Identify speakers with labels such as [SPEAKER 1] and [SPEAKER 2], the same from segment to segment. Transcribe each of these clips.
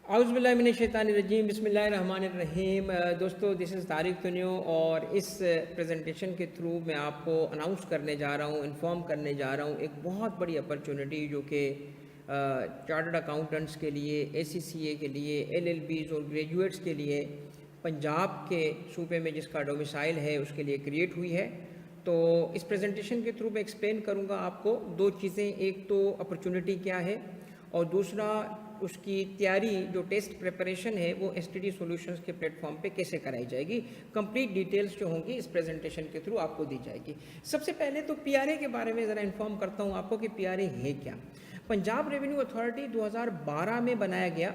[SPEAKER 1] औज़ुबिल्लाहिमिनश्शैतानिर्रजीम बिस्मिल्लाहिर्रहमानिर्रहीम। दोस्तों, this is Tariq तुनियो और इस प्रेजेंटेशन के थ्रू मैं आपको अनाउंस करने जा रहा हूँ, इन्फॉर्म करने जा रहा हूँ एक बहुत बड़ी अपॉर्चुनिटी जो कि चार्टर्ड अकाउंटेंट्स के लिए, ACCA के लिए, LLBs और ग्रेजुएट्स के लिए पंजाब के सूबे में जिसका डोमिसाइल है उसके लिए क्रिएट हुई है। तो इस प्रेजेंटेशन के थ्रू मैं एक्सप्लेन करूँगा आपको दो चीज़ें, एक तो अपॉर्चुनिटी क्या है और दूसरा उसकी तैयारी जो टेस्ट प्रिपरेशन है वो STD सॉल्यूशंस के प्लेटफॉर्म पे कैसे कराई जाएगी। कंप्लीट डिटेल्स जो होंगी इस प्रेजेंटेशन के थ्रू आपको दी जाएगी। सबसे पहले तो PRA के बारे में ज़रा इन्फॉर्म करता हूँ आपको कि PRA है क्या। पंजाब रेवेन्यू अथॉरिटी 2012 में बनाया गया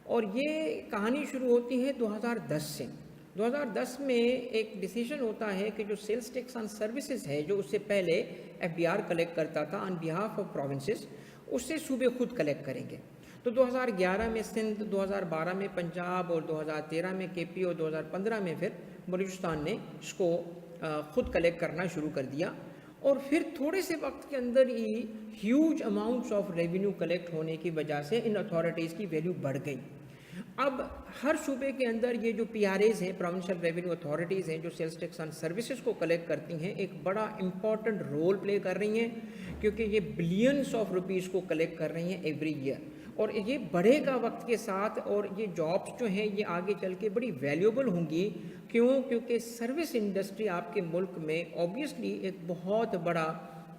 [SPEAKER 1] और ये कहानी शुरू होती है 2010 से। 2010 में एक डिसीजन होता है कि जो सेल्स टैक्स ऑन सर्विसेज है जो उससे पहले FBR कलेक्ट करता था ऑन बिहाफ ऑफ प्रोविंसेस, उससे सूबे खुद कलेक्ट करेंगे। तो 2011 में सिंध, 2012 में पंजाब और 2013 में KP और 2015 में फिर बलूचिस्तान ने इसको खुद कलेक्ट करना शुरू कर दिया। और फिर थोड़े से वक्त के अंदर ही huge amounts of revenue collect होने की वजह से इन अथॉरिटीज़ की वैल्यू बढ़ गई। अब हर सूबे के अंदर ये जो PRAs हैं, प्रोविंशियल रेवेन्यू अथॉरिटीज़ हैं, जो सेल्स टैक्स ऑन सर्विसेज को कलेक्ट करती हैं, एक बड़ा इंपॉर्टेंट रोल प्ले कर रही हैं क्योंकि ये बिलियंस ऑफ रुपीज़ को कलेक्ट कर रही हैं एवरी ईयर और ये बढ़ेगा वक्त के साथ। और ये जॉब्स जो हैं ये आगे चल के बड़ी वैल्यूएबल होंगी। क्यों? क्योंकि सर्विस इंडस्ट्री आपके मुल्क में ऑब्वियसली एक बहुत बड़ा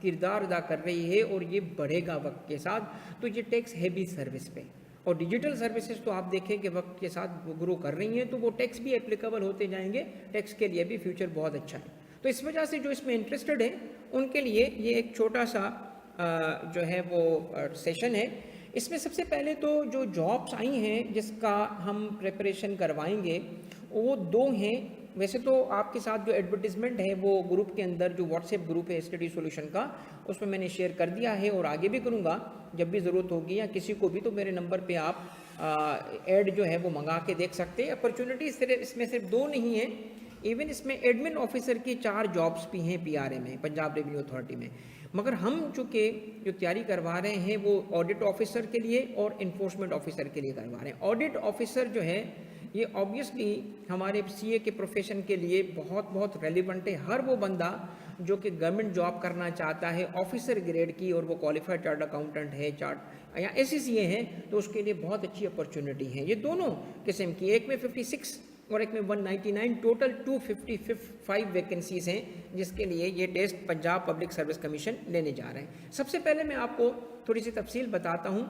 [SPEAKER 1] किरदार अदा कर रही है और ये बढ़ेगा वक्त के साथ। तो ये टैक्स है भी सर्विस पे, और डिजिटल सर्विसेज तो आप देखें कि वक्त के साथ ग्रो कर रही हैं, तो वो टैक्स भी एप्लीकेबल होते जाएंगे। टैक्स के लिए भी फ्यूचर बहुत अच्छा है। तो इस वजह से जो इसमें इंटरेस्टेड हैं उनके लिए ये एक छोटा सा जो है वो सेशन है। इसमें सबसे पहले तो जो जॉब्स आई हैं जिसका हम प्रिपरेशन करवाएंगे वो दो हैं। वैसे तो आपके साथ जो एडवर्टीज़मेंट है वो ग्रुप के अंदर जो व्हाट्सएप ग्रुप है STD सॉल्यूशन का, उसमें मैंने शेयर कर दिया है और आगे भी करूँगा जब भी ज़रूरत होगी या किसी को भी, तो मेरे नंबर पे आप ऐड जो है वो मंगा के देख सकते हैं। अपॉर्चुनिटी सिर्फ इसमें सिर्फ दो नहीं है, इवन इसमें एडमिन ऑफिसर की 4 जॉब्स भी हैं PRA में, पंजाब रेवेन्यू अथॉरिटी में। मगर हम चूँकि जो तैयारी करवा रहे हैं वो ऑडिट ऑफिसर के लिए और इन्फोर्समेंट ऑफिसर के लिए करवा रहे हैं। ऑडिट ऑफिसर जो है ये ऑब्वियसली हमारे CA के प्रोफेशन के लिए बहुत रेलिवेंट है। हर वो बंदा जो कि गवर्नमेंट जॉब करना चाहता है ऑफिसर ग्रेड की और वो क्वालिफाइड चार्ट अकाउंटेंट है, चार्ट या ACCA है, तो उसके लिए बहुत अच्छी अपॉर्चुनिटी है। ये दोनों किस्म की, एक में 56 और एक में 199, टोटल 255 वैकेंसीज़ हैं जिसके लिए ये test Punjab public service commission लेने जा रहे हैं। सबसे पहले मैं आपको थोड़ी सी तफसील बताता हूँ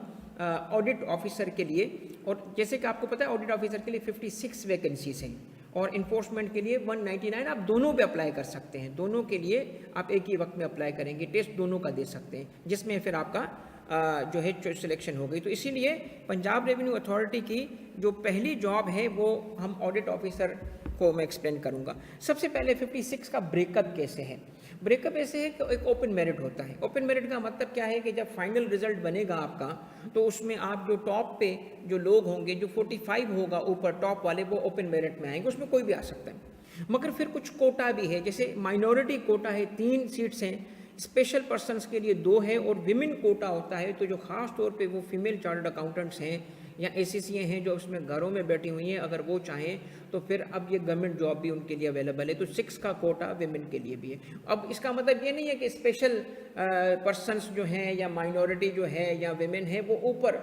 [SPEAKER 1] ऑडिट ऑफिसर के लिए। और जैसे कि आपको पता है ऑडिट ऑफिसर के लिए 56 वैकेंसीज़ हैं और इन्फोर्समेंट के लिए 199। आप दोनों पे अप्लाई कर सकते हैं, दोनों के लिए आप एक ही वक्त में अप्लाई करेंगे, टेस्ट दोनों का दे सकते हैं, जिसमें फिर आपका जो है सिलेक्शन हो गई। तो इसीलिए पंजाब रेवेन्यू अथॉरिटी की जो पहली जॉब है वो हम ऑडिट ऑफिसर को मैं एक्सप्लेन करूंगा। सबसे पहले 56 का ब्रेकअप कैसे है। ब्रेकअप ऐसे है कि एक ओपन मेरिट होता है। ओपन मेरिट का मतलब क्या है कि जब फाइनल रिजल्ट बनेगा आपका तो उसमें आप जो टॉप पे जो लोग होंगे, जो 45 होगा ऊपर टॉप वाले, वो ओपन मेरिट में आएंगे, उसमें कोई भी आ सकता है। मगर फिर कुछ कोटा भी है, जैसे माइनॉरिटी कोटा है, 3 सीट्स हैं, स्पेशल पर्सनस के लिए 2 है और विमेन कोटा होता है। तो जो ख़ास तौर पे वो फीमेल चार्टर्ड अकाउंटेंट्स हैं या ACCA हैं जो उसमें घरों में बैठी हुई हैं, अगर वो चाहें तो फिर अब ये गवर्नमेंट जॉब भी उनके लिए अवेलेबल है। तो 6 का कोटा विमेन के लिए भी है। अब इसका मतलब ये नहीं है कि स्पेशल पर्सनस जो हैं या माइनॉरिटी जो है या विमेन है वो ऊपर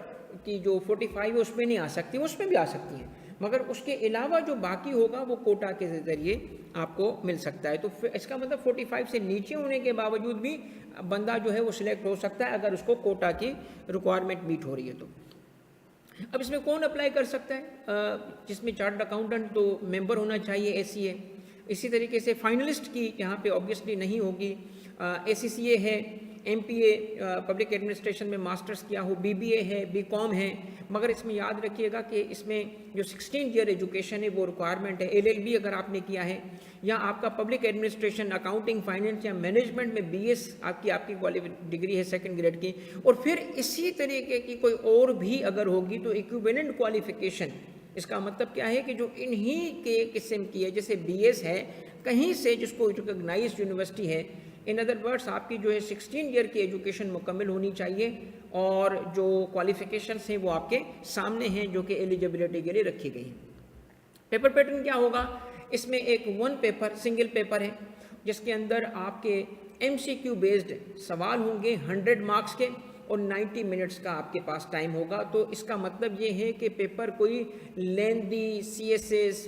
[SPEAKER 1] की जो 45 है उसमें नहीं आ सकती, उसमें भी आ सकती हैं, मगर उसके अलावा जो बाकी होगा वो कोटा के ज़रिए आपको मिल सकता है। तो फिर इसका मतलब 45 से नीचे होने के बावजूद भी बंदा जो है वो सिलेक्ट हो सकता है अगर उसको कोटा की रिक्वायरमेंट मीट हो रही है। तो अब इसमें कौन अप्लाई कर सकता है? जिसमें चार्टर्ड अकाउंटेंट तो मेंबर होना चाहिए ACA। इसी तरीके से फाइनलिस्ट की यहाँ पे ऑब्वियसली नहीं होगी। ACCA है, MPA पब्लिक एडमिनिस्ट्रेशन में मास्टर्स किया हो, BBA है, BCom है। मगर इसमें याद रखिएगा कि इसमें जो 16 ईयर एजुकेशन है वो रिक्वायरमेंट है। LLB अगर आपने किया है या आपका पब्लिक एडमिनिस्ट्रेशन, अकाउंटिंग, फाइनेंस या मैनेजमेंट में BS आपकी क्वालिफिकेशन डिग्री है 2nd ग्रेड की, और फिर इसी तरीके की कोई और भी अगर होगी तो इक्विवेलेंट क्वालिफिकेशन। इसका मतलब क्या है कि जो इन्हीं के किस्म की है, जैसे BS है कहीं से जिसको रिकॉग्नाइज्ड यूनिवर्सिटी है इन अदर वर्ड्स आपकी जो है 16 ईयर की एजुकेशन मुकम्मल होनी चाहिए और जो क्वालिफिकेशंस हैं वो आपके सामने हैं जो कि एलिजिबिलिटी के लिए रखी गई हैं। पेपर पैटर्न क्या होगा, इसमें एक वन पेपर सिंगल पेपर है जिसके अंदर आपके MCQ बेस्ड सवाल होंगे 100 मार्क्स के और 90 मिनट्स का आपके पास टाइम होगा। तो इसका मतलब ये है कि पेपर कोई लेंदी CSS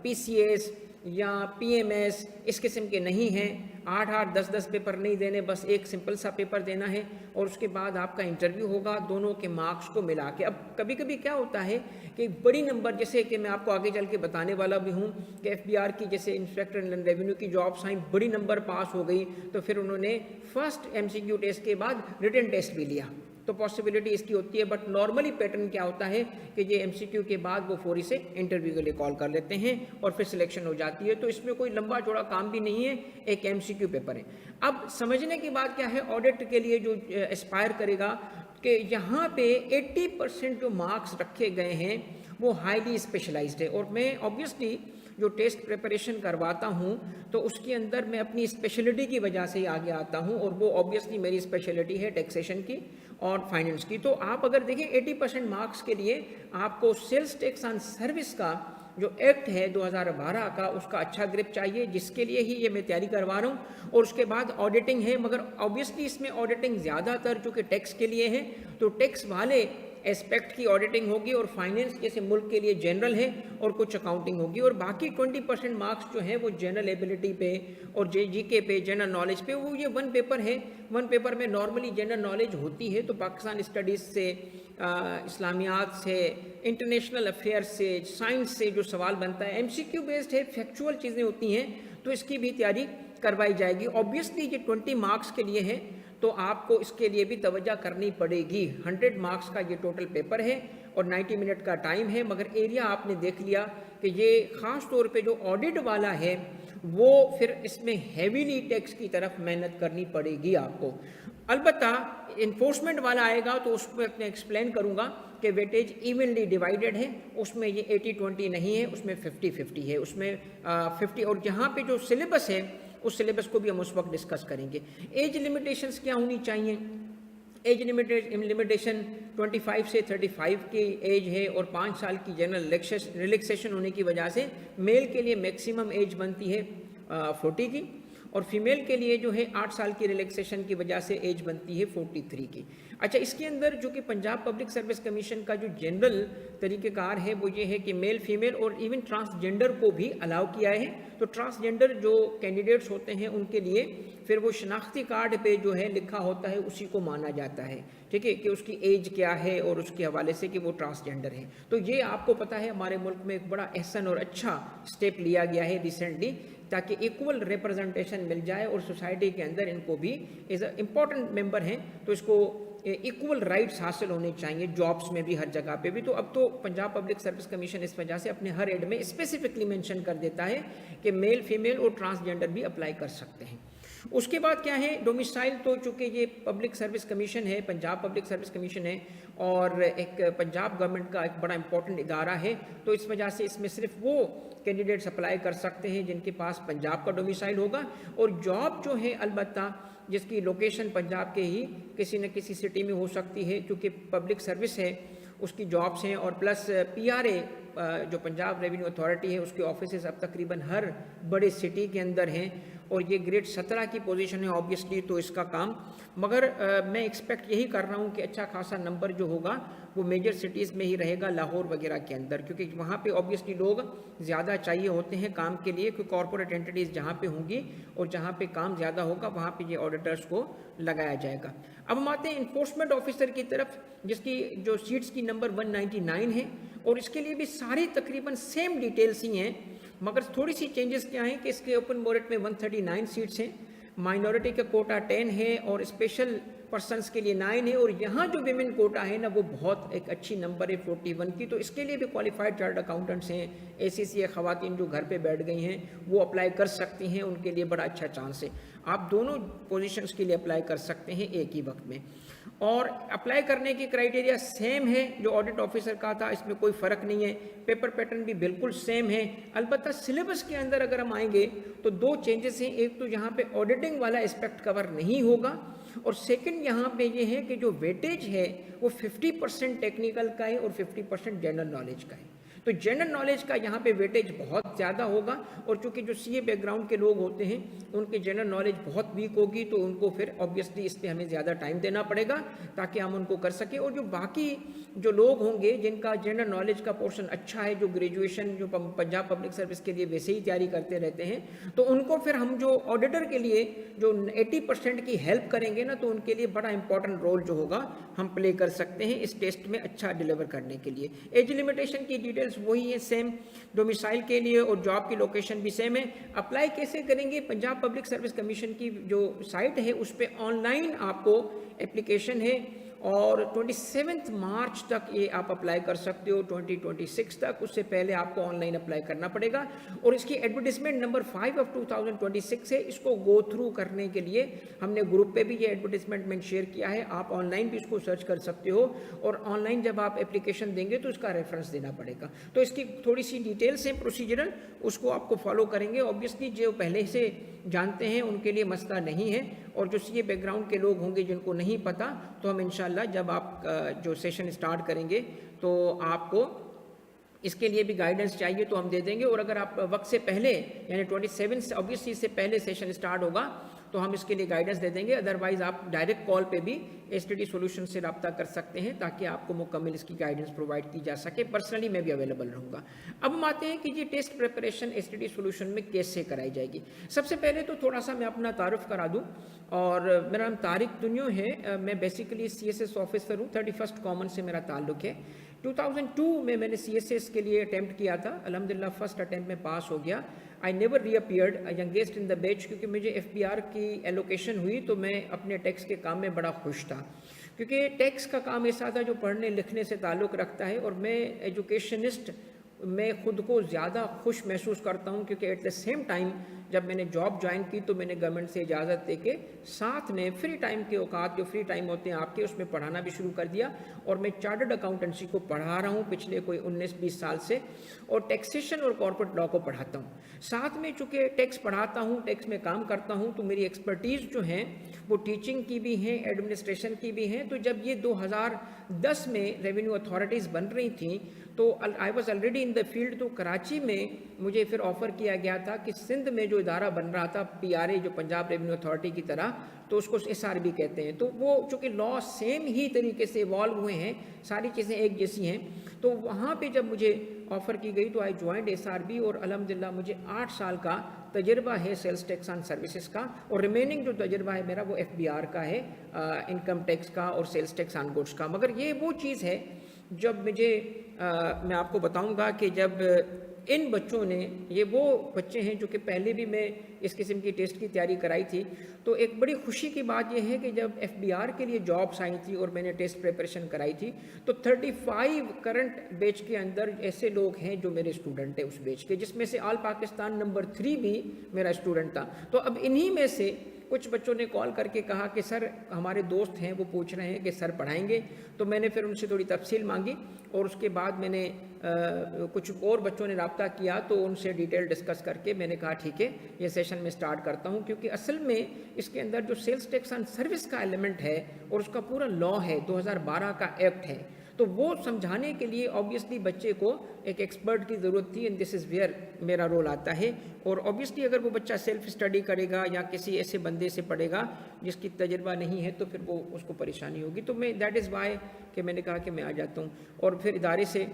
[SPEAKER 1] PCS या PMS इस किस्म के नहीं हैं। 8-8 10-10 पेपर नहीं देने, बस एक सिंपल सा पेपर देना है और उसके बाद आपका इंटरव्यू होगा दोनों के मार्क्स को मिला के। अब कभी कभी क्या होता है कि बड़ी नंबर, जैसे कि मैं आपको आगे चल के बताने वाला भी हूँ कि FBR की जैसे इंस्पेक्टर इनलैंड रेवेन्यू की जॉब्स आई, बड़ी नंबर पास हो गई तो फिर उन्होंने फर्स्ट MCQ टेस्ट के बाद रिटन टेस्ट भी लिया, तो पॉसिबिलिटी इसकी होती है। बट नॉर्मली पैटर्न क्या होता है कि ये MCQ के बाद वो फौरी से इंटरव्यू के लिए कॉल कर लेते हैं और फिर सिलेक्शन हो जाती है। तो इसमें कोई लंबा चौड़ा काम भी नहीं है, एक MCQ पेपर है। अब समझने की बात क्या है, ऑडिट के लिए जो एस्पायर करेगा कि यहाँ पे 80% जो मार्क्स रखे गए हैं वो हाईली स्पेशलाइज्ड है। और मैं ऑब्वियसली जो टेस्ट प्रिपरेशन करवाता हूँ तो उसके अंदर मैं अपनी स्पेशलिटी की वजह से ही आगे आता हूँ और वो ऑब्वियसली मेरी स्पेशलिटी है टैक्सेशन की और फाइनेंस की। तो आप अगर देखें 80% मार्क्स के लिए आपको सेल्स टैक्स ऑन सर्विस का जो एक्ट है 2012 का उसका अच्छा ग्रिप चाहिए, जिसके लिए ही ये मैं तैयारी करवा रहा हूँ। और उसके बाद ऑडिटिंग है, मगर ऑब्वियसली इसमें ऑडिटिंग ज़्यादातर जो कि टैक्स के लिए है तो टैक्स वाले एस्पेक्ट की ऑडिटिंग होगी और फाइनेंस जैसे मुल्क के लिए जनरल है और कुछ अकाउंटिंग होगी। और बाकी 20% मार्क्स जो है वो जनरल एबिलिटी पे और GK पे, जनरल नॉलेज पे। वो ये वन पेपर है, वन पेपर में नॉर्मली जनरल नॉलेज होती है तो पाकिस्तान स्टडीज़ से, इस्लामियात से, इंटरनेशनल अफेयर्स से, साइंस से जो सवाल बनता है MCQ बेस्ड है, फैक्चुअल चीज़ें होती हैं तो इसकी भी तैयारी करवाई जाएगी। ऑब्वियसली ये 20 मार्क्स के लिए है तो आपको इसके लिए भी तवज्जो करनी पड़ेगी। 100 मार्क्स का ये टोटल पेपर है और 90 मिनट का टाइम है, मगर एरिया आपने देख लिया कि ये ख़ास तौर पे जो ऑडिट वाला है वो फिर इसमें हैवीली टैक्स की तरफ मेहनत करनी पड़ेगी आपको। अलबत्ता इन्फोर्समेंट वाला आएगा तो उसमें मैं एक्सप्लेन करूँगा कि वेटेज इवनली डिवाइडेड है, उसमें ये 80-20 नहीं है, उसमें 50-50 है, उसमें 50। और यहाँ पे जो सिलेबस है उस सिलेबस को भी हम उस वक्त डिस्कस करेंगे। एज लिमिटेशंस क्या होनी चाहिए, एज लिमिटेशन 25 से 35 की एज है और 5 साल की जनरल रिलैक्सेशन होने की वजह से मेल के लिए मैक्सिमम एज बनती है 40 की और फीमेल के लिए जो है 8 साल की रिलैक्सेशन की वजह से एज बनती है 43 की। अच्छा, इसके अंदर जो कि पंजाब पब्लिक सर्विस कमीशन का जो जनरल तरीक़ेकार है वो ये है कि मेल फीमेल और इवन ट्रांसजेंडर को भी अलाउ किया है। तो ट्रांसजेंडर जो कैंडिडेट्स होते हैं उनके लिए फिर वो शनाख्ती कार्ड पे जो है लिखा होता है उसी को माना जाता है, ठीक है, कि उसकी एज क्या है और उसके हवाले से कि वो ट्रांसजेंडर है। तो ये आपको पता है हमारे मुल्क में एक बड़ा अहसन और अच्छा स्टेप लिया गया है रिसेंटली ताकि इक्वल रिप्रेजेंटेशन मिल जाए और सोसाइटी के अंदर इनको भी एज अ इम्पॉर्टेंट मेंबर हैं तो इसको इक्वल राइट्स हासिल होने चाहिए जॉब्स में भी, हर जगह पे भी। तो अब तो पंजाब पब्लिक सर्विस कमीशन इस वजह से अपने हर एड में स्पेसिफिकली मेंशन कर देता है कि मेल फीमेल और ट्रांसजेंडर भी अप्लाई कर सकते हैं। उसके बाद क्या है, डोमिसाइल, तो चूँकि ये पब्लिक सर्विस कमीशन है, पंजाब पब्लिक सर्विस कमीशन है और एक पंजाब गवर्नमेंट का एक बड़ा इंपॉर्टेंट इदारा है, तो इस वजह से इसमें सिर्फ वो कैंडिडेट्स अप्लाई कर सकते हैं जिनके पास पंजाब का डोमिसाइल होगा। और जॉब जो है अलबत्ता जिसकी लोकेशन पंजाब के ही किसी न किसी सिटी में हो सकती है, क्योंकि पब्लिक सर्विस है उसकी जॉब्स हैं और प्लस PRA जो पंजाब रेवेन्यू अथॉरिटी है उसके ऑफिसेज अब तकरीबन हर बड़े सिटी के अंदर हैं और ये ग्रेड 17 की पोजीशन है ऑब्वियसली, तो इसका काम, मगर मैं एक्सपेक्ट यही कर रहा हूँ कि अच्छा खासा नंबर जो होगा वो मेजर सिटीज़ में ही रहेगा, लाहौर वगैरह के अंदर, क्योंकि वहाँ पे ऑब्वियसली लोग ज़्यादा चाहिए होते हैं काम के लिए, क्योंकि कॉरपोरेट एंटिटीज़ जहाँ पे होंगी और जहाँ पे काम ज़्यादा होगा वहाँ पे ये ऑडिटर्स को लगाया जाएगा। अब हम आते हैं इन्फोर्समेंट ऑफिसर की तरफ, जिसकी जो सीट्स की नंबर 199 है और इसके लिए भी सारी तकरीबन सेम डिटेल्स ही हैं, मगर थोड़ी सी चेंजेस क्या हैं कि इसके ओपन मेरिट में 139 सीट्स हैं, माइनॉरिटी का कोटा 10 है और स्पेशल पर्सनस के लिए 9 है और यहाँ जो विमेन कोटा है ना वो बहुत एक अच्छी नंबर है 41 की, तो इसके लिए भी क्वालिफाइड चार्ट अकाउंटेंट्स हैं, ACCA ख़वातीन जो घर पे बैठ गई हैं वो अप्लाई कर सकती हैं, उनके लिए बड़ा अच्छा चांस है। आप दोनों पोजीशंस के लिए अप्लाई कर सकते हैं एक ही वक्त में। और अप्लाई करने की क्राइटेरिया सेम है जो ऑडिट ऑफिसर का था, इसमें कोई फ़र्क नहीं है। पेपर पैटर्न भी बिल्कुल सेम है। अलबत्ता सिलेबस के अंदर अगर हम आएंगे तो दो चेंजेस हैं। एक तो यहाँ पे ऑडिटिंग वाला एस्पेक्ट कवर नहीं होगा, और सेकंड यहाँ पे ये है कि जो वेटेज है वो 50% टेक्निकल का है और 50% जनरल नॉलेज का है। तो जनरल नॉलेज का यहाँ पे वेटेज बहुत ज़्यादा होगा, और चूंकि जो सीए बैकग्राउंड के लोग होते हैं उनकी जनरल नॉलेज बहुत वीक होगी, तो उनको फिर ऑब्वियसली इस पर हमें ज़्यादा टाइम देना पड़ेगा ताकि हम उनको कर सकें। और जो बाकी जो लोग होंगे जिनका जनरल नॉलेज का पोर्शन अच्छा है, जो ग्रेजुएशन जो पंजाब पब्लिक सर्विस के लिए वैसे ही तैयारी करते रहते हैं, तो उनको फिर हम जो ऑडिटर के लिए जो 80% की हेल्प करेंगे ना, तो उनके लिए बड़ा इंपॉर्टेंट रोल जो होगा हम प्ले कर सकते हैं इस टेस्ट में अच्छा डिलीवर करने के लिए। एज लिमिटेशन की डिटेल्स वही है सेम, डोमिसाइल के लिए और जॉब की लोकेशन भी सेम है। अप्लाई कैसे करेंगे? पंजाब पब्लिक सर्विस कमीशन की जो साइट है उस पर ऑनलाइन आपको एप्लीकेशन है, और 27 मार्च तक ये आप अप्लाई कर सकते हो, 2026 तक। उससे पहले आपको ऑनलाइन अप्लाई करना पड़ेगा। और इसकी एडवर्टीजमेंट नंबर 5 ऑफ 2026 है। इसको गो थ्रू करने के लिए हमने ग्रुप पे भी ये एडवर्टीजमेंट में शेयर किया है, आप ऑनलाइन भी इसको सर्च कर सकते हो। और ऑनलाइन जब आप एप्लीकेशन देंगे तो इसका रेफरेंस देना पड़ेगा। तो इसकी थोड़ी सी डिटेल्स हैं प्रोसीजरल, उसको आपको फॉलो करेंगे। ऑब्वियसली जो पहले से जानते हैं उनके लिए मसला नहीं है, और जो सीए बैकग्राउंड के लोग होंगे जिनको नहीं पता, तो हम इंशाल्लाह जब आप जो सेशन स्टार्ट करेंगे तो आपको इसके लिए भी गाइडेंस चाहिए तो हम दे देंगे। और अगर आप वक्त से पहले यानी 27 ऑब्वियसली से पहले सेशन स्टार्ट होगा तो हम इसके लिए गाइडेंस दे देंगे। अदरवाइज आप डायरेक्ट कॉल पे भी एसटीडी सॉल्यूशन से रब्ता कर सकते हैं ताकि आपको मुकम्मल इसकी गाइडेंस प्रोवाइड की जा सके। पर्सनली मैं भी अवेलेबल रहूँगा। अब हम आते हैं कि ये टेस्ट प्रिपरेशन एसटीडी सॉल्यूशन में कैसे कराई जाएगी। सबसे पहले तो थोड़ा सा मैं अपना तारुफ करा दूँ, और मेरा नाम तारिक दुनियो है। मैं बेसिकली CSS ऑफिसर हूँ। 31st कॉमन से मेरा ताल्लुक़ है। 2002 में मैंने CSS के लिए अटैम्प्ट किया था। अल्हम्दुलिल्लाह फर्स्ट अटैम्प्ट में पास हो गया। I never reappeared youngest in the batch, क्योंकि मुझे FBR की एलोकेशन हुई तो मैं अपने टैक्स के काम में बड़ा खुश था, क्योंकि टैक्स का काम ऐसा था जो पढ़ने लिखने से ताल्लुक़ रखता है। और मैं एजुकेशनिस्ट मैं ख़ुद को ज़्यादा खुश महसूस करता हूँ, क्योंकि एट द सेम टाइम जब मैंने जॉब ज्वाइन की तो मैंने गवर्नमेंट से इजाज़त दे के साथ में फ्री टाइम के औकात जो फ्री टाइम होते हैं आपके, उसमें पढ़ाना भी शुरू कर दिया। और मैं चार्टर्ड अकाउंटेंसी को पढ़ा रहा हूँ पिछले कोई 19-20 साल से, और टैक्सेशन और कॉर्पोरेट लॉ को पढ़ाता हूँ साथ में। चूँकि टैक्स पढ़ाता हूँ, टैक्स में काम करता हूँ, तो मेरी एक्सपर्टीज़ जो हैं वो टीचिंग की भी हैं, एडमिनिस्ट्रेशन की भी हैं। तो जब ये 2010 में रेवेन्यू अथॉरिटीज़ बन रही थी तो I was already in the field. तो कराची में मुझे फिर ऑफ़र किया गया था कि सिंध में जो इदारा बन रहा था PRA, जो पंजाब रेवेन्यू अथॉरिटी की तरह, तो उसको SRB कहते हैं। तो वो चूँकि लॉ सेम ही तरीके से इवॉल्व हुए हैं, सारी चीज़ें एक जैसी हैं, तो वहाँ पे जब मुझे ऑफ़र की गई तो आई ज्वाइंड SRB। और अल्हम्दुलिल्लाह मुझे 8 साल का तजर्बा है सेल्स टैक्स ऑन सर्विसेज का, और रिमेनिंग जो तजर्बा है मेरा वो FBR का है, इनकम टैक्स का और सेल्स टैक्स ऑन गुड्स का। मगर ये वो चीज़ है जब मुझे मैं आपको बताऊंगा कि जब इन बच्चों ने, ये वो बच्चे हैं जो कि पहले भी मैं इस किस्म की टेस्ट की तैयारी कराई थी, तो एक बड़ी खुशी की बात यह है कि जब FBR के लिए जॉब्स आई थी और मैंने टेस्ट प्रिपरेशन कराई थी, तो 35 करंट बैच के अंदर ऐसे लोग हैं जो मेरे स्टूडेंट हैं उस बैच के, जिसमें से ऑल पाकिस्तान नंबर 3 भी मेरा स्टूडेंट था। तो अब इन्हीं में से कुछ बच्चों ने कॉल करके कहा कि सर हमारे दोस्त हैं वो पूछ रहे हैं कि सर पढ़ाएंगे। तो मैंने फिर उनसे थोड़ी तफसील मांगी, और उसके बाद मैंने कुछ और बच्चों ने रब्ता किया तो उनसे डिटेल डिस्कस करके मैंने कहा ठीक है ये सेशन में स्टार्ट करता हूं। क्योंकि असल में इसके अंदर जो सेल्स टैक्स ऑन सर्विस का एलिमेंट है और उसका पूरा लॉ है, 2012 का एक्ट है, तो वो समझाने के लिए ऑब्वियसली बच्चे को एक एक्सपर्ट की ज़रूरत थी, एंड दिस इज़ वेयर मेरा रोल आता है। और ऑब्वियसली अगर वो बच्चा सेल्फ स्टडी करेगा या किसी ऐसे बंदे से पढ़ेगा जिसकी तजर्बा नहीं है तो फिर वो उसको परेशानी होगी। तो मैं दैट इज़ वाई कि मैंने कहा कि मैं आ जाता हूँ, और फिर इदारे से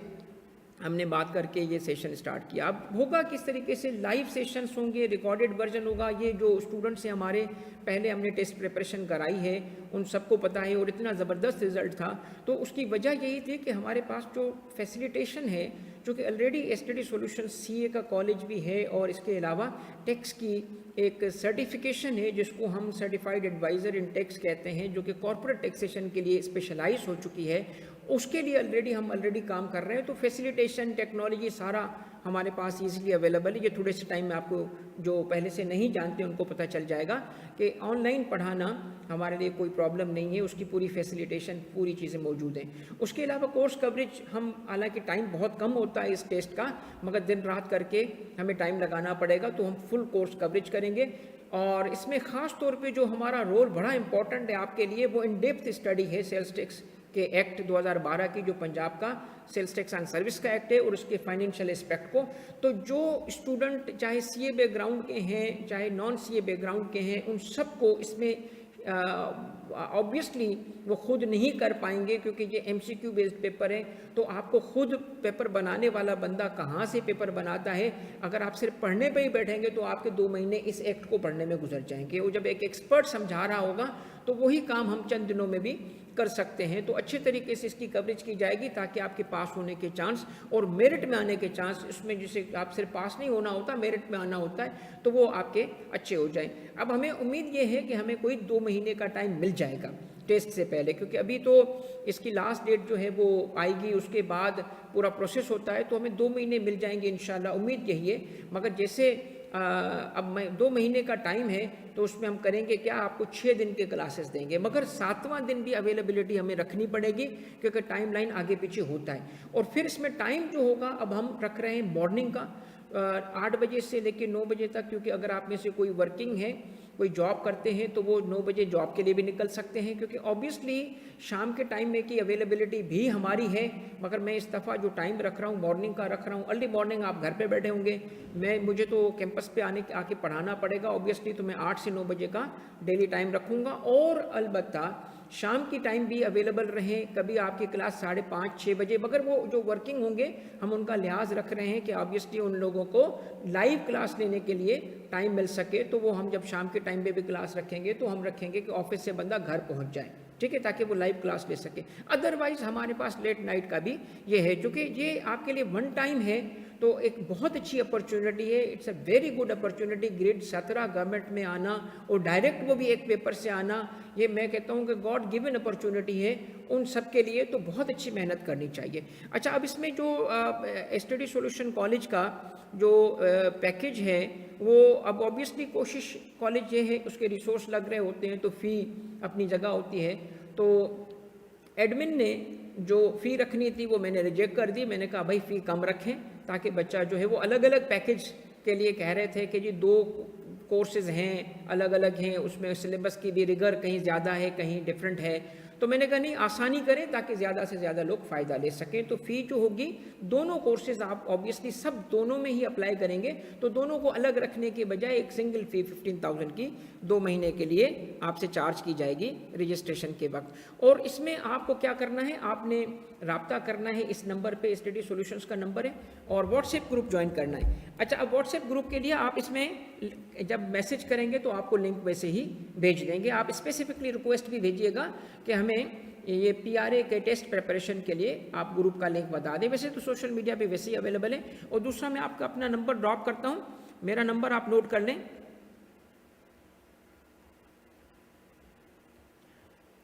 [SPEAKER 1] हमने बात करके ये सेशन स्टार्ट किया। अब होगा किस तरीके से, लाइव सेशंस होंगे, रिकॉर्डेड वर्जन होगा। ये जो स्टूडेंट्स हैं हमारे, पहले हमने टेस्ट प्रिपरेशन कराई है, उन सबको पता है, और इतना ज़बरदस्त रिज़ल्ट था। तो उसकी वजह यही थी कि हमारे पास जो फैसिलिटेशन है, जो कि ऑलरेडी एसटीडी सॉल्यूशन CA का कॉलेज भी है, और इसके अलावा टैक्स की एक सर्टिफिकेशन है जिसको हम सर्टिफाइड एडवाइज़र इन टैक्स कहते हैं, जो कि कॉर्पोरेट टैक्सेशन के लिए स्पेशलाइज हो चुकी है, उसके लिए हम ऑलरेडी काम कर रहे हैं। तो फैसिलिटेशन, टेक्नोलॉजी सारा हमारे पास ईजिली अवेलेबल है। ये थोड़े से टाइम में आपको जो पहले से नहीं जानते उनको पता चल जाएगा कि ऑनलाइन पढ़ाना हमारे लिए कोई प्रॉब्लम नहीं है, उसकी पूरी फैसिलिटेशन, पूरी चीज़ें मौजूद हैं। उसके अलावा कोर्स कवरेज, हम हालांकि टाइम बहुत कम होता है इस टेस्ट का, मगर दिन रात करके हमें टाइम लगाना पड़ेगा, तो हम फुल कोर्स कवरेज करेंगे। और इसमें ख़ास तौर पे जो हमारा रोल बड़ा इंपॉर्टेंट है आपके लिए, वो इन डेप्थ स्टडी है सेल्स टैक्स के एक्ट 2012 की, जो पंजाब का सेल्स टैक्स एंड सर्विस का एक्ट है, और उसके फाइनेंशियल एस्पेक्ट को। तो जो स्टूडेंट चाहे सीए बैकग्राउंड के हैं, चाहे नॉन सीए बैकग्राउंड के हैं, उन सबको इसमें ऑब्वियसली वो खुद नहीं कर पाएंगे, क्योंकि ये एमसीक्यू बेस्ड पेपर है। तो आपको खुद पेपर बनाने वाला बंदा कहाँ से पेपर बनाता है, अगर आप सिर्फ पढ़ने पे ही बैठेंगे तो आपके 2 महीने इस एक्ट को पढ़ने में गुजर जाएंगे। वो जब एक एक्सपर्ट समझा रहा होगा तो वही काम हम चंद दिनों में भी कर सकते हैं। तो अच्छे तरीके से इसकी कवरेज की जाएगी, ताकि आपके पास होने के चांस और मेरिट में आने के चांस, इसमें जिसे आप सिर्फ पास नहीं होना होता, मेरिट में आना होता है, तो वो आपके अच्छे हो जाए। अब हमें उम्मीद ये है कि हमें कोई 2 महीने का टाइम मिल जाएगा टेस्ट से पहले, क्योंकि अभी तो इसकी लास्ट डेट जो है वो आएगी, उसके बाद पूरा प्रोसेस होता है, तो हमें 2 महीने मिल जाएंगे इंशाल्लाह, उम्मीद यही है। मगर जैसे अब मैं 2 महीने का टाइम है, तो उसमें हम करेंगे क्या, आपको 6 दिन के क्लासेस देंगे, मगर 7वां दिन भी अवेलेबिलिटी हमें रखनी पड़ेगी, क्योंकि टाइम लाइन आगे पीछे होता है। और फिर इसमें टाइम जो होगा, अब हम रख रहे हैं मॉर्निंग का 8 बजे से लेकर 9 बजे तक, क्योंकि अगर आप में से कोई वर्किंग है, कोई जॉब करते हैं, तो वो 9 बजे जॉब के लिए भी निकल सकते हैं, क्योंकि ऑब्वियसली शाम के टाइम में की अवेलेबिलिटी भी हमारी है। मगर मैं इस दफ़ा जो टाइम रख रहा हूँ, मॉर्निंग का रख रहा हूँ। अर्ली मॉर्निंग आप घर पे बैठे होंगे, मुझे तो कैंपस पे आके पढ़ाना पड़ेगा ऑब्वियसली, तो मैं 8 से 9 बजे का डेली टाइम रखूँगा। और अलबत्ता शाम की टाइम भी अवेलेबल रहे, कभी आपकी क्लास 5:30-6 बजे, मगर वो जो वर्किंग होंगे हम उनका लिहाज रख रहे हैं कि ऑब्वियसली उन लोगों को लाइव क्लास लेने के लिए टाइम मिल सके। तो वो हम जब शाम के टाइम पे भी क्लास रखेंगे, तो हम रखेंगे कि ऑफिस से बंदा घर पहुंच जाए, ठीक है, ताकि वो लाइव क्लास ले सके। अदरवाइज हमारे पास लेट नाइट का भी ये है, क्योंकि ये आपके लिए 1 टाइम है, तो एक बहुत अच्छी अपॉर्चुनिटी है। It's a very good opportunity. Grade 17 government में आना, और डायरेक्ट वो भी एक पेपर से आना, ये मैं कहता हूँ कि गॉड गिवन अपॉर्चुनिटी है उन सब के लिए, तो बहुत अच्छी मेहनत करनी चाहिए। अच्छा, अब इसमें जो स्टडी सॉल्यूशन कॉलेज का जो पैकेज है, वो अब ऑब्वियसली कोशिश, कॉलेज ये है, उसके रिसोर्स लग रहे होते हैं, तो फ़ी अपनी जगह होती है। तो एडमिन ने जो फ़ी रखनी थी वो मैंने रिजेक्ट कर दी। मैंने कहा भाई फ़ी कम रखें, ताकि बच्चा जो है वो अलग अलग पैकेज के लिए कह रहे थे कि जी 2 कोर्सेज़ हैं, अलग अलग हैं, उसमें सिलेबस की भी रिगर कहीं ज़्यादा है, कहीं डिफरेंट है। तो मैंने कहा नहीं, आसानी करें ताकि ज़्यादा से ज़्यादा लोग फ़ायदा ले सकें। तो फ़ी जो होगी, दोनों कोर्सेज़ आप ऑब्वियसली सब दोनों में ही अप्लाई करेंगे, तो दोनों को अलग रखने के बजाय एक सिंगल फ़ी 15,000 की 2 महीने के लिए आपसे चार्ज की जाएगी रजिस्ट्रेशन के वक्त। और इसमें आपको क्या करना है, आपने राब्ता करना है इस नंबर पे, स्टडी सॉल्यूशंस का नंबर है, और व्हाट्सएप ग्रुप ज्वाइन करना है। अच्छा, अब व्हाट्सएप ग्रुप के लिए आप इसमें जब मैसेज करेंगे तो आपको लिंक वैसे ही भेज देंगे। आप स्पेसिफिकली रिक्वेस्ट भी भेजिएगा कि हमें ये PRA के टेस्ट प्रिपरेशन के लिए आप ग्रुप का लिंक बता दें। वैसे तो सोशल मीडिया पे वैसे ही अवेलेबल है। और दूसरा, मैं आपका अपना नंबर ड्रॉप करता हूँ, मेरा नंबर आप नोट कर लें।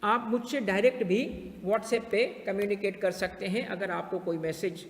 [SPEAKER 1] आप मुझसे डायरेक्ट भी व्हाट्सएप पे कम्युनिकेट कर सकते हैं, अगर आपको कोई मैसेज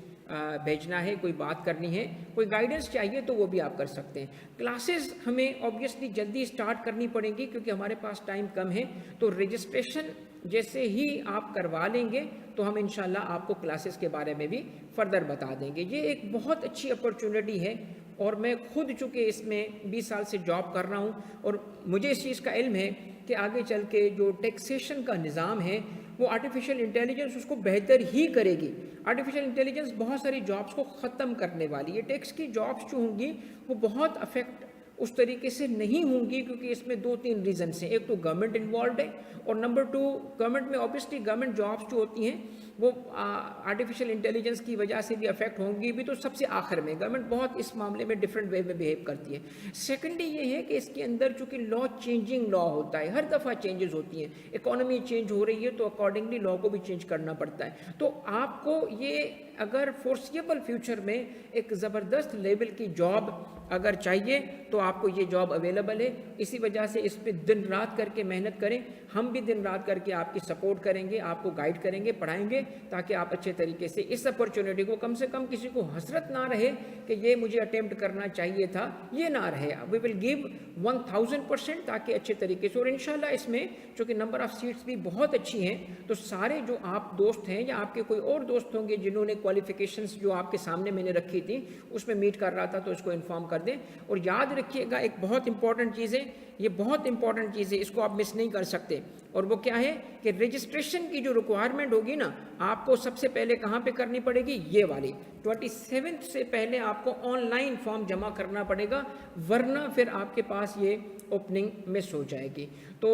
[SPEAKER 1] भेजना है, कोई बात करनी है, कोई गाइडेंस चाहिए, तो वो भी आप कर सकते हैं। क्लासेस हमें ऑब्वियसली जल्दी स्टार्ट करनी पड़ेंगी, क्योंकि हमारे पास टाइम कम है। तो रजिस्ट्रेशन जैसे ही आप करवा लेंगे, तो हम इंशाल्लाह आपको क्लासेस के बारे में भी फर्दर बता देंगे। ये एक बहुत अच्छी अपॉर्चुनिटी है, और मैं खुद चूँकि इसमें 20 साल से जॉब कर रहा हूँ, और मुझे इस चीज़ का इल्म है कि आगे चल के जो टैक्सेशन का निज़ाम है, वो आर्टिफिशियल इंटेलिजेंस उसको बेहतर ही करेगी। आर्टिफिशियल इंटेलिजेंस बहुत सारी जॉब्स को ख़त्म करने वाली है। टैक्स की जॉब्स जो होंगी वो बहुत अफेक्ट उस तरीके से नहीं होंगी, क्योंकि इसमें 2-3 रीज़न्स हैं। एक तो गवर्नमेंट इन्वॉल्व है, और नंबर 2, गवर्नमेंट में ऑब्वियसली गवर्नमेंट जॉब्स जो होती हैं वो आर्टिफिशियल इंटेलिजेंस की वजह से भी अफेक्ट होंगी भी, तो सबसे आखिर में गवर्नमेंट बहुत इस मामले में डिफरेंट वे में बिहेव करती है। सेकेंडली ये है कि इसके अंदर चूँकि लॉ चेंजिंग लॉ होता है, हर दफ़ा चेंजेस होती हैं, इकोनॉमी चेंज हो रही है, तो अकॉर्डिंगली लॉ को भी चेंज करना पड़ता है। तो आपको ये अगर फोर्सिएबल फ्यूचर में एक ज़बरदस्त लेवल की जॉब अगर चाहिए, तो आपको ये जॉब अवेलेबल है। इसी वजह से इस पर दिन रात करके मेहनत करें, हम भी दिन रात करके आपकी सपोर्ट करेंगे, आपको गाइड करेंगे, पढ़ाएंगे, ताकि आप अच्छे तरीके से इस अपॉर्चुनिटी को, कम से कम किसी को हसरत ना रहे कि ये मुझे अटेम्प्ट करना चाहिए था, ये ना रहे। वी विल गिव 1000% ताकि अच्छे तरीके से, और इंशाल्लाह इसमें चूँकि नंबर ऑफ़ सीट्स भी बहुत अच्छी हैं, तो सारे जो आप दोस्त हैं या आपके कोई और दोस्त होंगे जिन्होंने क्वालिफिकेशंस जो आपके सामने मैंने रखी थी उसमें मीट कर रहा था, तो इसको इन्फॉर्म कर दें। और याद रखिएगा एक बहुत इंपॉर्टेंट चीज़ है, ये बहुत इंपॉर्टेंट चीज़ है, इसको आप मिस नहीं कर सकते, और वो क्या है कि रजिस्ट्रेशन की जो रिक्वायरमेंट होगी ना, आपको सबसे पहले कहाँ पे करनी पड़ेगी, ये वाली 27 से पहले आपको ऑनलाइन फॉर्म जमा करना पड़ेगा, वरना फिर आपके पास ये ओपनिंग मिस हो जाएगी। तो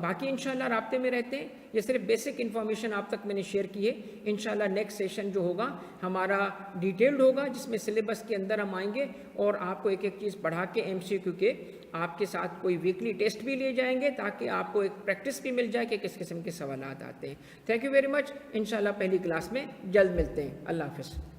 [SPEAKER 1] बाकी इंशाल्लाह राब्ते में रहते हैं। ये सिर्फ बेसिक इन्फॉर्मेशन आप तक मैंने शेयर की है। इंशाल्लाह नेक्स्ट सेशन जो होगा हमारा डिटेल्ड होगा, जिसमें सिलेबस के अंदर हम आएंगे और आपको एक एक चीज़ पढ़ा के MCQ के आपके साथ कोई वीकली टेस्ट भी लिए जाएंगे, ताकि आपको एक प्रैक्टिस भी मिल जाए कि किस किस्म के सवाल आते हैं। Thank you very much. इंशाल्लाह पहली क्लास में जल्द मिलते हैं। अल्लाह हाफ़िज़।